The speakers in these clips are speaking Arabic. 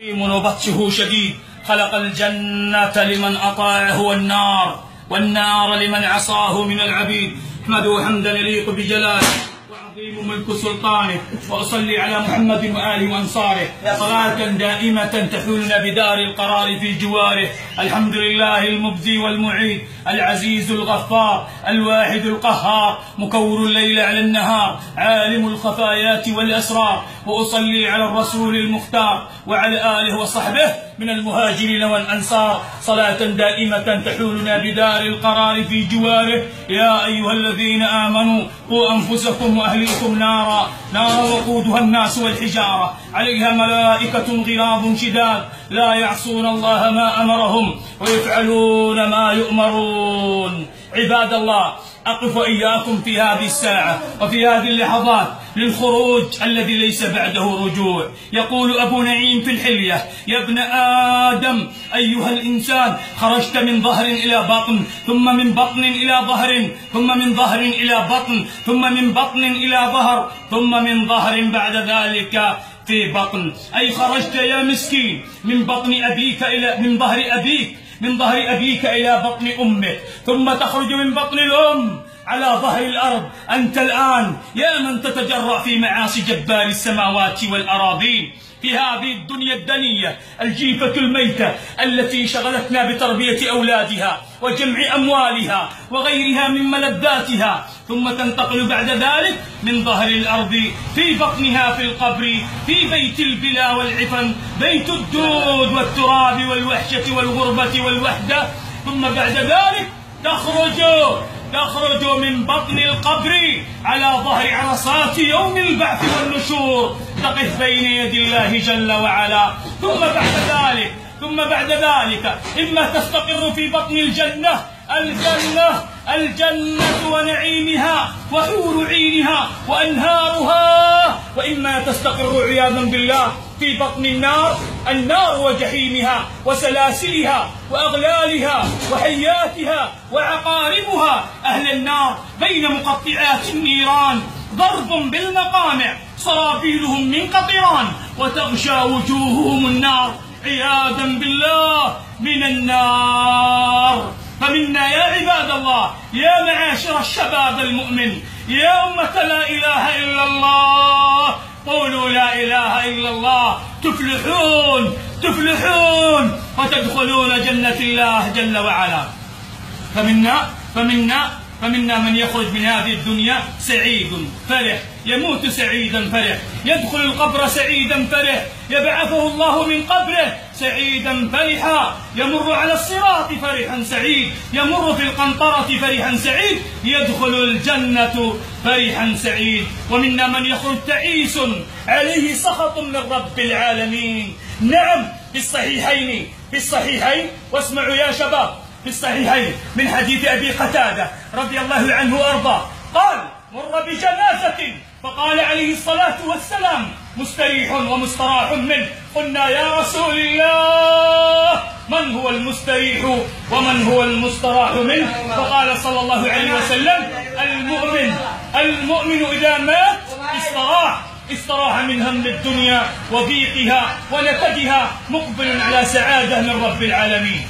وبطشه شديد. خلق الجنة لمن أطاعه والنار لمن عصاه من العبيد. احمده حمدا يليق بجلاله وعظيم ملك سلطانه، وأصلي على محمد وآله وأنصاره صلاة دائمة تحولنا بدار القرار في جواره. الحمد لله المبدي والمعيد، العزيز الغفار، الواحد القهار، مكور الليل على النهار، عالم الخفايات والأسرار. وأصلي على الرسول المختار وعلى آله وصحبه من المهاجرين والأنصار صلاة دائمة تحولنا بدار القرار في جواره. يا أيها الذين آمنوا قوا أنفسكم وأهليكم نارا وقودها الناس والحجارة، عليها ملائكة غلاظ شداد لا يعصون الله ما أمرهم ويفعلون ما يؤمرون. عباد الله، أقف إياكم في هذه الساعة وفي هذه اللحظات للخروج الذي ليس بعده رجوع. يقول أبو نعيم في الحلية: يا ابن آدم أيها الإنسان، خرجت من ظهر إلى بطن، ثم من بطن إلى ظهر، ثم من ظهر إلى بطن، ثم من بطن إلى ظهر، ثم من ظهر بعد ذلك في بطن. أي خرجت يا مسكين من بطن أبيك إلى من ظهر أبيك إلى بطن أمك، ثم تخرج من بطن الأم على ظهر الأرض. أنت الآن يا من تتجرأ في معاصي جبار السماوات والأراضين في هذه الدنيا الدنية الجيفة الميتة التي شغلتنا بتربية أولادها وجمع أموالها وغيرها من ملذاتها، ثم تنتقل بعد ذلك من ظهر الأرض في بطنها في القبر في بيت البلا والعفن، بيت الدود والتراب والوحشة والغربة والوحدة. ثم بعد ذلك تخرج من بطن القبر على ظهر عرصات يوم البعث والنشور، تقف بين يدي الله جل وعلا. ثم بعد ذلك إما تستقر في بطن الجنة ونعيمها وحور عينها وأنهارها، وإما تستقر عياذا بالله في بطن النار وجحيمها وسلاسلها وأغلالها وحياتها وعقاربها. أهل النار بين مقطعات النيران ضرب بالمقامع، صرابيلهم من قطران، وتغشى وجوههم النار عياذا بالله من النار. فمنا يا عباد الله، يا معاشر الشباب المؤمن، يا أمة لا إله إلا الله، قولوا لا إله إلا الله تفلحون وتدخلون جنة الله جل وعلا. فمنا من يخرج من هذه الدنيا سعيد فرح، يموت سعيدا فرح، يدخل القبر سعيدا فرح، يبعثه الله من قبره سعيدا فرحا، يمر على الصراط فرحا سعيد، يمر في القنطرة فرحا سعيد، يدخل الجنة فرحا سعيد. ومنا من يخرج تعيس عليه سخط من رب العالمين. نعم، في الصحيحين واسمعوا يا شباب، في الصحيحين من حديث أبي قتادة رضي الله عنه وأرضاه قال: مر بجنازة فقال عليه الصلاة والسلام: مستريح ومستراح منه. قلنا يا رسول الله من هو المستريح ومن هو المستراح منه؟ فقال صلى الله عليه وسلم: المؤمن إذا مات استراح من هم الدنيا وضيقها ونكدها، مقبل على سعادة من رب العالمين.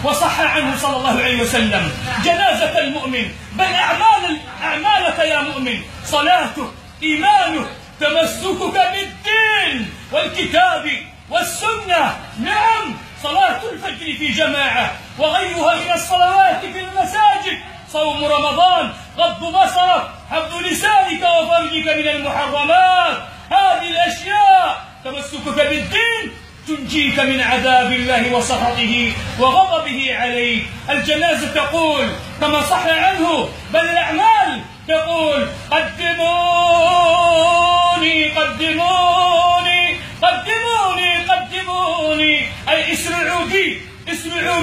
وصح عنه صلى الله عليه وسلم: جنازة المؤمن بل أعمالك يا مؤمن، صلاته، إيمانه، تمسكك بالدين والكتاب والسنة. نعم، صلاة الفجر في جماعة وغيرها من الصلوات في المساجد، صوم رمضان، غض بصرك، حفظ لسانك وفرجك من المحرمات. هذه الأشياء تمسكك بالدين تنجيك من عذاب الله وسخطه وغضبه عليك. الجنازة تقول كما صح عنه: بل الأعمال تقول: قدموني، أي اسرعوا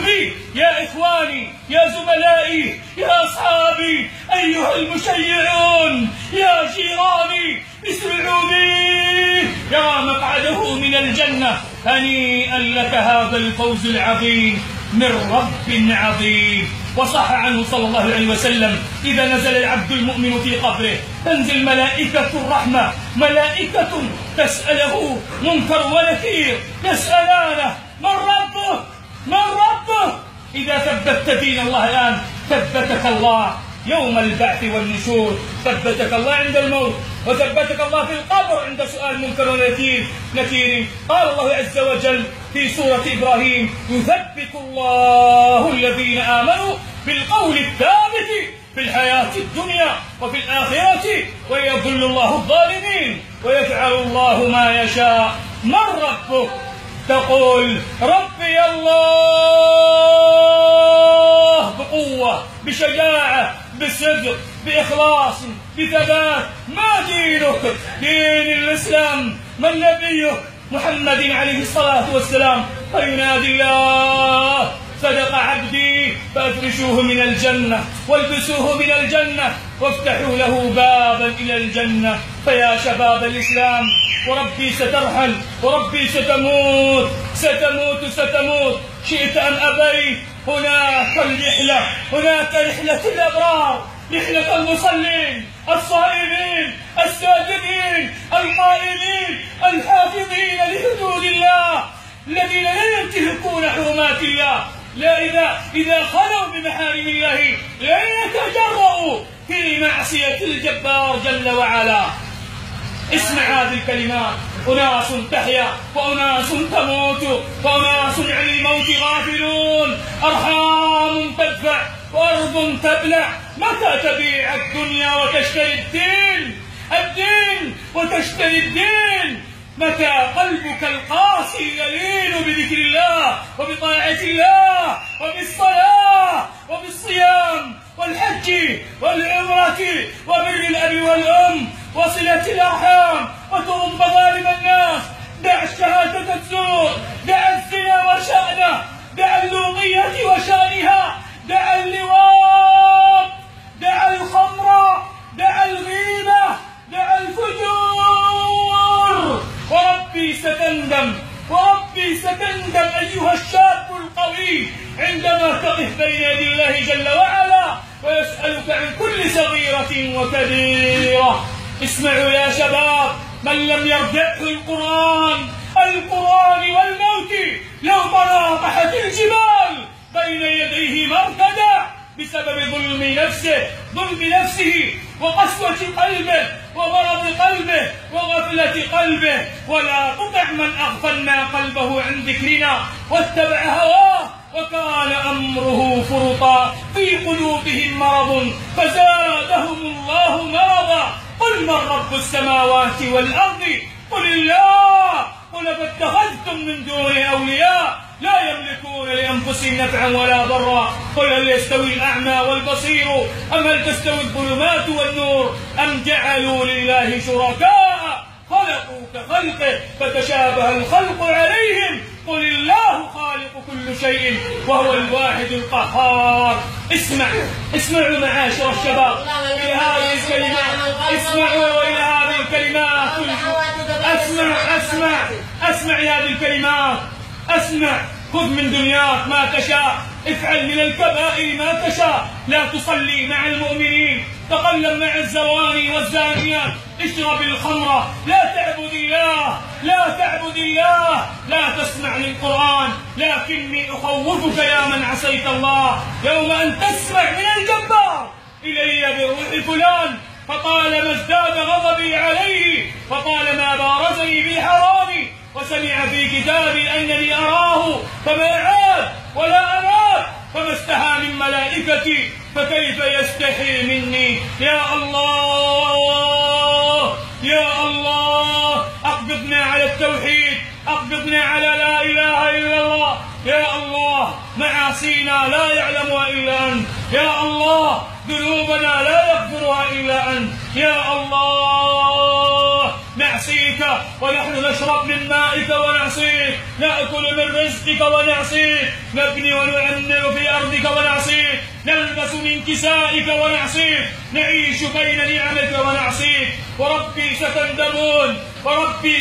بي يا إخواني، يا زملائي، يا أصحابي، أيها المشيعون، يا جيراني، اسرعوا بي، يا مقعده من الجنة. هنيئا لك هذا الفوز العظيم من رب عظيم. وصح عنه صلى الله عليه وسلم: إذا نزل العبد المؤمن في قبره تنزل ملائكة الرحمة، ملائكة تسأله منكر ونكير، يسألانه: من ربه؟ من ربه؟ إذا ثبتت دين الله الآن ثبتك الله يوم البعث والنشور، ثبتك الله عند الموت، وثبتك الله في القبر عند سؤال منكر ونكير. قال الله عز وجل في سورة إبراهيم: يثبت الله الذين آمنوا بالقول الثابت في الحياة الدنيا وفي الآخرة ويضل الله الظالمين ويفعل الله ما يشاء. من ربك؟ تقول: ربي الله، بقوة، بشجاعة، بصدق، بإخلاص، بثبات. ما دينك؟ دين الإسلام. من نبيك؟ محمد عليه الصلاة والسلام. فينادي الله: صدق عبدي فافرشوه من الجنة والبسوه من الجنة وافتحوا له بابا إلى الجنة. فيا شباب الإسلام، وربي سترحل، وربي ستموت، ستموت شئت أم أبيت. هناك الرحلة، هناك رحلة الأبرار، رحلة المصلين الصائمين الساجدين القائمين الحافظين لحدود الله، الذين لا ينتهكون حرمات الله، لا إذا خلوا بمحارم الله لا يتجرؤوا في معصية الجبار جل وعلا. اسمع هذه الكلمات: أناس تحيا وأناس تموت وأناس عن الموت غافلون، أرحام تدفع وأرض تبلع. متى تبيع الدنيا وتشتري الدين وتشتري الدين؟ متى قلبك القاسي يلين بذكر الله وبطاعة الله وبالصلاة وبالصيام والحج والعمرة وبر الأب والأم وصلة الأرحام وتغض مظالم الناس؟ دع الشهادة الزور، دع الزنا وشأنه، دع اللوطية وشأنها، دع اللواط، دع الخمر، دع الغيبة، دع الفجور. وربي ستندم أيها الشاب القوي عندما تقف بين يدي الله جل وعلا ويسألك عن كل صغيرة وكبيرة. اسمعوا يا شباب، من لم يرجعه القرآن والموت لو تناطحت الجبال بين يديه مرتدى بسبب ظلم نفسه وقسوة قلبه ومرض قلبه وغفلة قلبه. ولا تطع من أغفلنا قلبه عن ذكرنا واتبع هواه وكان أمره فرطا. في قلوبهم مرض فزادهم الله مرضا. قل من رب السماوات والأرض؟ قل الله. قل فاتخذتم من دونه أولياء لا يملكون لأنفسهم نفعا ولا ضرا. قل هل يستوي الأعمى والبصير أم هل تستوي الظلمات والنور أم جعلوا لله شركاء خلقوا كخلقه فتشابه الخلق عليهم. قل الله خالق كل شيء وهو الواحد القهار. اسمعوا معاشر الشباب إلى هذه الكلمات، اسمعوا إلى هذه الكلمات. اسمع هذه الكلمات، اسمع. خذ من دنياك ما تشاء، افعل من الكبائر ما تشاء، لا تصلي مع المؤمنين، تقلب مع الزواني والزانيات، اشرب الخمر، لا تعبد الله، لا تسمع للقرآن. لكني أخوفك يا من عصيت الله يوم أن تسمع من الجبار: إلي بروح فلان، فطالما ازداد غضبي عليه، فطالما بارزني بحرامي، وسمع في كتابي أنني أراه فما عاد ولا أراد، فما استحى من ملائكتي فكيف يستحي مني. يا الله يا الله، أقبضنا على التوحيد، أقبضنا على لا إله إلا الله. يا الله، معاصينا لا يعلمها إلا أنت. يا الله، ذنوبنا لا يغفرها إلا أنت. يا الله، نعصيك ونحن نشرب من مائك ونعصيك، نأكل من رزقك ونعصيك، نبني ونعمر في أرضك ونعصيك، نلبس من كسائك ونعصيك، نعيش بين نعمك ونعصيك. وربي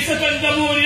ستندمون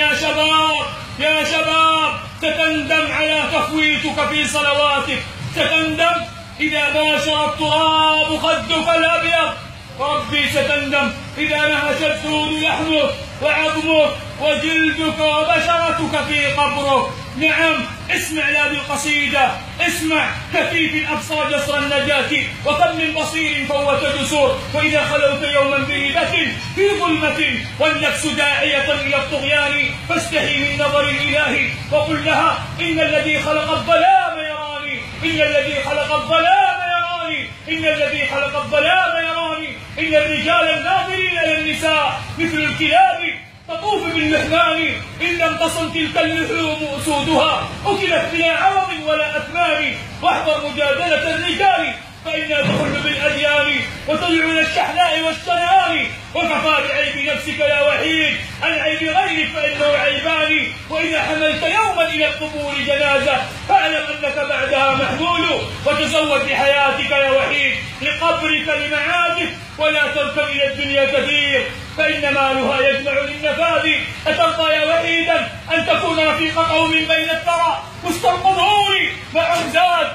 يا شباب ستندم على تفويتك في صلواتك، ستندم إذا باشر التراب خدك الأبيض، ربي ستندم إذا نهش السود لحمك وعظمك وجلدك وبشرتك في قبرك. نعم، اسمع لهذه القصيدة، اسمع كفيف الأبصار جسر النجاة، وكم من بصير فوت جسور. وإذا خلوت يوما بريبة في ظلمة والنفس داعية إلى الطغيان، فاستحي من نظر الإله وقل لها إن الذي خلق الظلام يراني، إن الذي خلق الظلام يراني، إن الذي خلق الظلام يراني. إن الرجال الناظرين إلى النساء مثل الكلاب تطوف باللحمان، إن لم تصل تلك اللحوم أسودها أكلت بلا عوض ولا أثمان. واحذر مجادلة الرجال فإنها تخل بالأديان وتدعو إلى الشحناء والشنآن. وكفى بعيب نفسك يا وحيد عن عيب غيرك فإنه عيبان. وإذا حملت يوما إلى القبور جنازة فاعلم أنك بعدها محمول. وتزود لحياتك يا وحيد لقبرك لمعادك، ولا تركب إلى الدنيا كثير فإن مالها يجمع للنفاذ. أترضى يا وحيدا أن تكون رفيق قوم بين الثرى مستنقضون معهم زاد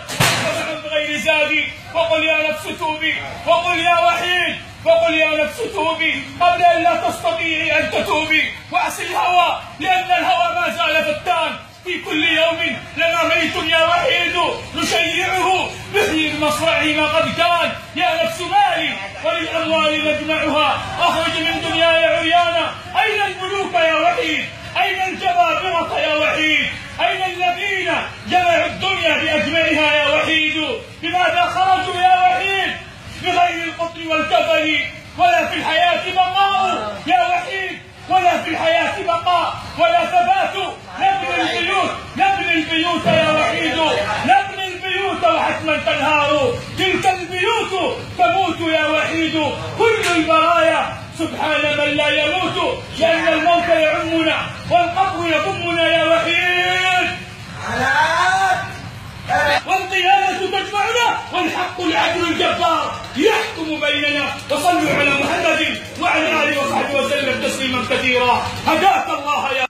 ومعهم بغير زاد؟ وقل يا نفس توبي، وقل يا وحيد، وقل يا نفس توبي قبل أن لا تستطيعي أن تتوبي. وأعصي الهوى لأن الهوى ما زال فتان. في كل يوم لنا ميت يا وحيد نشيعه نحيي بمصرعه ما قد كان. يا نفس مالي وللأموال نجمعها، أخرج من دنياي عريانا. أين الملوك يا وحيد؟ أين الجبابرة يا وحيد؟ أين الذين جمعوا الدنيا بأجمعها يا وحيد؟ لماذا خرجوا يا وحيد بغير القطر والكفن؟ ولا في الحياة بقاء يا وحيد، ولا في الحياة بقاء ولا ثبات. نبني البيوت، نبني البيوت يا وحيد، نبني البيوت وحتما تنهار. تلك البيوت تموت يا وحيد. كل البرايا سبحان من لا يموت، لأن الموت يعمنا والقبر يضمنا يا وحيد. والقيامة تجمعنا والحق العدل الجبار يحكم بيننا. وصلوا على محمد وعلى آله وصحبه وسلم تسليما كثيرا. هداك الله يا